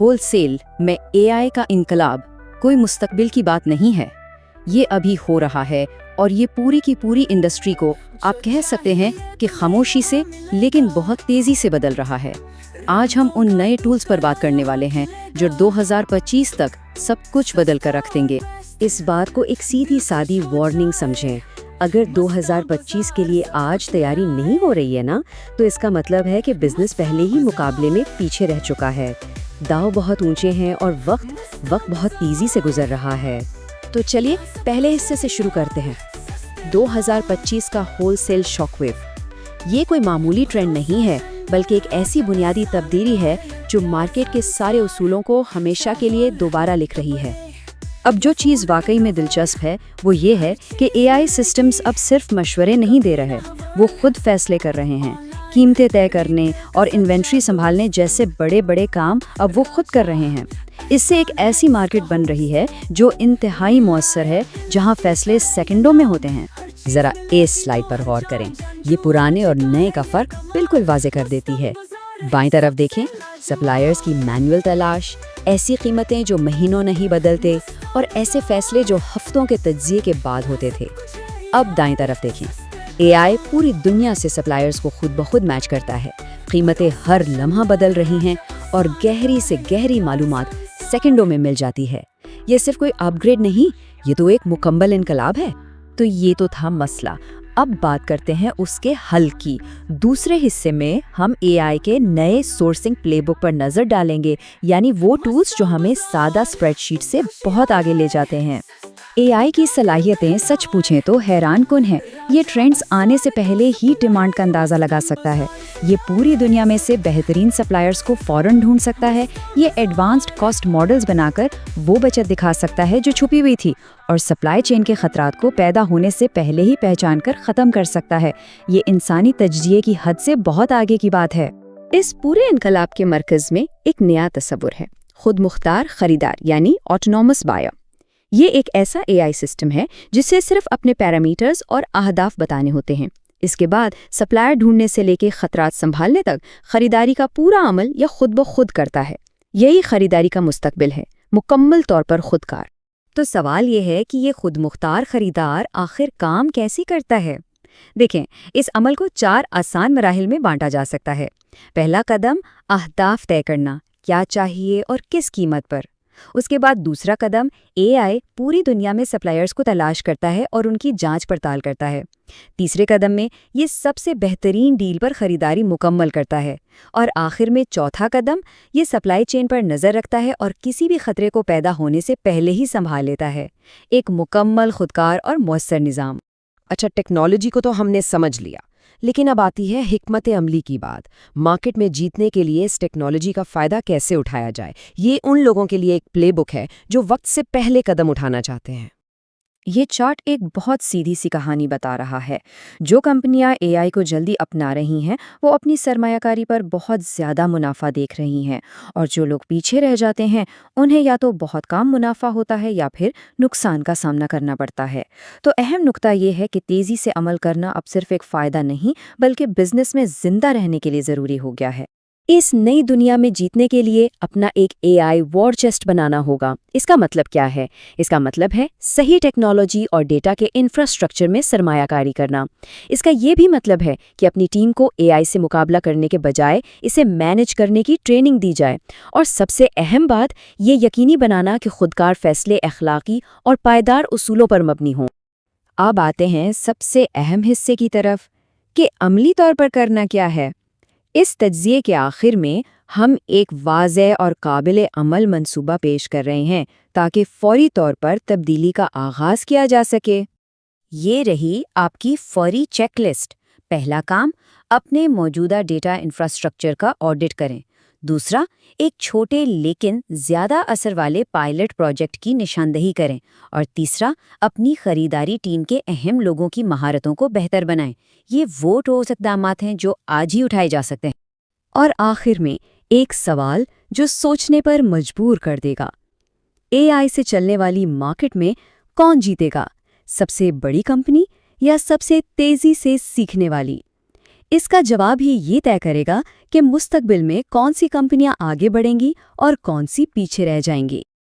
Whole cell में AI का इनकलाब कोई मुस्तकबिल की बात नहीं है, ये अभी हो रहा है और ये पूरी की पूरी इंडस्ट्री को आप कह सकते हैं कि खामोशी से लेकिन बहुत तेज़ी से बदल रहा है। आज हम उन नए टूल्स पर बात करने वाले हैं जो 2025 तक सब कुछ बदल कर रख देंगे। इस बात को एक सीधी सादी वार्निंग समझें। अगर 2025 के लिए आज तैयारी नहीं हो रही है ना, तो इसका मतलब है कि बिजनेस पहले ही मुकाबले में पीछे रह चुका है। दांव बहुत ऊंचे हैं और वक्त बहुत तेजी से गुजर रहा है। तो चलिए पहले हिस्से से शुरू करते हैं। 2025 का होलसेल शॉकवेव। ये कोई मामूली ट्रेंड नहीं है, बल्कि एक ऐसी बुनियादी तब्दीली है जो मार्केट के सारे उसूलों को हमेशा के लिए दोबारा लिख रही है। अब जो चीज़ वाकई में दिलचस्प है वो ये है कि एआई सिस्टम्स अब सिर्फ मशवरे नहीं दे रहे, वो खुद फैसले कर रहे हैं। कीमतें तय करने और इन्वेंट्री संभालने जैसे बड़े बड़े काम अब वो खुद कर रहे हैं। इससे एक ऐसी मार्केट बन रही है जो इंतहाई मौसर है, जहां फैसले सेकंडों में होते हैं। जरा इस स्लाइड पर गौर करें, ये पुराने और नए का फर्क बिल्कुल वाजे कर देती है। बाईं तरफ देखें, सप्लायर्स की मैनुअल तलाश, ऐसी कीमतें जो महीनों नहीं बदलते और ऐसे फैसले जो हफ्तों के तज्जिए के बाद होते थे। अब दाईं तरफ देखें, एआई पूरी दुनिया से सप्लायर्स को खुद ब खुद मैच करता है। कीमतें हर लम्हा बदल रही हैं और गहरी से गहरी मालूमात सेकंडों में मिल जाती है। ये सिर्फ कोई अपग्रेड नहीं, ये तो एक मुकम्मल इनकलाब है। तो ये तो था मसला। अब बात करते हैं उसके हल की। दूसरे हिस्से में हम एआई के नए सोर्सिंग प्लेबुक पर नजर डालेंगे, यानी वो टूल्स जो हमें सादा स्प्रेडशीट से बहुत आगे ले जाते हैं। एआई की सलाहियतें सच पूछें तो हैरान कुन हैं। ये ट्रेंड्स आने से पहले ही डिमांड का अंदाज़ा लगा सकता है। ये पूरी दुनिया में से बेहतरीन सप्लायर्स को फौरन ढूंढ सकता है। ये एडवांस्ड कॉस्ट मॉडल्स बनाकर वो बचत दिखा सकता है जो छुपी हुई थी, और सप्लाई चेन के खतरात को पैदा होने से पहले ही पहचान कर ख़त्म कर सकता है। ये इंसानी तज्जिए की हद से बहुत आगे की बात है। इस पूरे इनकलाब के मरकज़ में एक नया तस्वुर है, खुद मुख्तार खरीदार यानी ऑटोनॉमस बायर। ये एक ऐसा एआई सिस्टम है जिसे सिर्फ अपने पैरामीटर्स और अहदाफ बताने होते हैं। इसके बाद सप्लायर ढूंढने से लेके खतरात संभालने तक खरीदारी का पूरा अमल यह खुद ब खुद करता है। यही खरीदारी का मुस्तकबिल है, मुकम्मल तौर पर खुदकार। तो सवाल ये है कि ये खुद मुख्तार खरीदार आखिर काम कैसे करता है? देखें, इस अमल को 4 आसान मराहिल में बांटा जा सकता है। पहला कदम अहदाफ तय करना, क्या चाहिए और किस कीमत पर। उसके बाद दूसरा कदम, एआई पूरी दुनिया में सप्लायर्स को तलाश करता है और उनकी जांच पड़ताल करता है। तीसरे कदम में ये सबसे बेहतरीन डील पर खरीदारी मुकम्मल करता है। और आखिर में चौथा कदम, ये सप्लाई चेन पर नज़र रखता है और किसी भी खतरे को पैदा होने से पहले ही संभाल लेता है। एक मुकम्मल खुदकार और मौसर निज़ाम। अच्छा, टेक्नोलॉजी को तो हमने समझ लिया, लेकिन अब आती है हिकमत अमली की बात। मार्केट में जीतने के लिए इस टेक्नोलॉजी का फ़ायदा कैसे उठाया जाए, ये उन लोगों के लिए एक प्लेबुक है जो वक्त से पहले कदम उठाना चाहते हैं। ये चार्ट एक बहुत सीधी सी कहानी बता रहा है। जो कंपनियां एआई को जल्दी अपना रही हैं, वो अपनी सरमायाकारी पर बहुत ज़्यादा मुनाफा देख रही हैं, और जो लोग पीछे रह जाते हैं उन्हें या तो बहुत कम मुनाफा होता है या फिर नुकसान का सामना करना पड़ता है। तो अहम नुकता ये है कि तेज़ी से अमल करना अब सिर्फ एक फ़ायदा नहीं, बल्कि बिजनेस में ज़िंदा रहने के लिए ज़रूरी हो गया है। इस नई दुनिया में जीतने के लिए अपना एक एआई वॉर चेस्ट बनाना होगा। इसका मतलब क्या है? इसका मतलब है सही टेक्नोलॉजी और डेटा के इंफ्रास्ट्रक्चर में सरमायाकारी करना। इसका ये भी मतलब है कि अपनी टीम को एआई से मुकाबला करने के बजाय इसे मैनेज करने की ट्रेनिंग दी जाए। और सबसे अहम बात, ये यकीनी बनाना कि खुदकार फैसले अखलाकी और पायदार उसूलों पर मबनी हों। अब आते हैं सबसे अहम हिस्से की तरफ कि अमली तौर पर करना क्या है। इस तज्जिए के आखिर में हम एक वाज़ेह और काबिल अमल मंसूबा पेश कर रहे हैं ताकि फौरी तौर पर तब्दीली का आगाज़ किया जा सके। ये रही आपकी फौरी चेकलिस्ट। पहला काम, अपने मौजूदा डेटा इंफ्रास्ट्रक्चर का ऑडिट करें। दूसरा, एक छोटे लेकिन ज़्यादा असर वाले पायलट प्रोजेक्ट की निशानदही करें। और तीसरा, अपनी खरीदारी टीम के अहम लोगों की महारतों को बेहतर बनाएं। ये वो ठोस इक़दामात हैं जो आज ही उठाए जा सकते हैं। और आखिर में एक सवाल जो सोचने पर मजबूर कर देगा। एआई से चलने वाली मार्केट में कौन जीतेगा? सबसे बड़ी कंपनी या सबसे तेज़ी से सीखने वाली? اس کا جواب ہی یہ طے کرے گا کہ مستقبل میں کون سی کمپنیاں آگے بڑھیں گی اور کون سی پیچھے رہ جائیں گی۔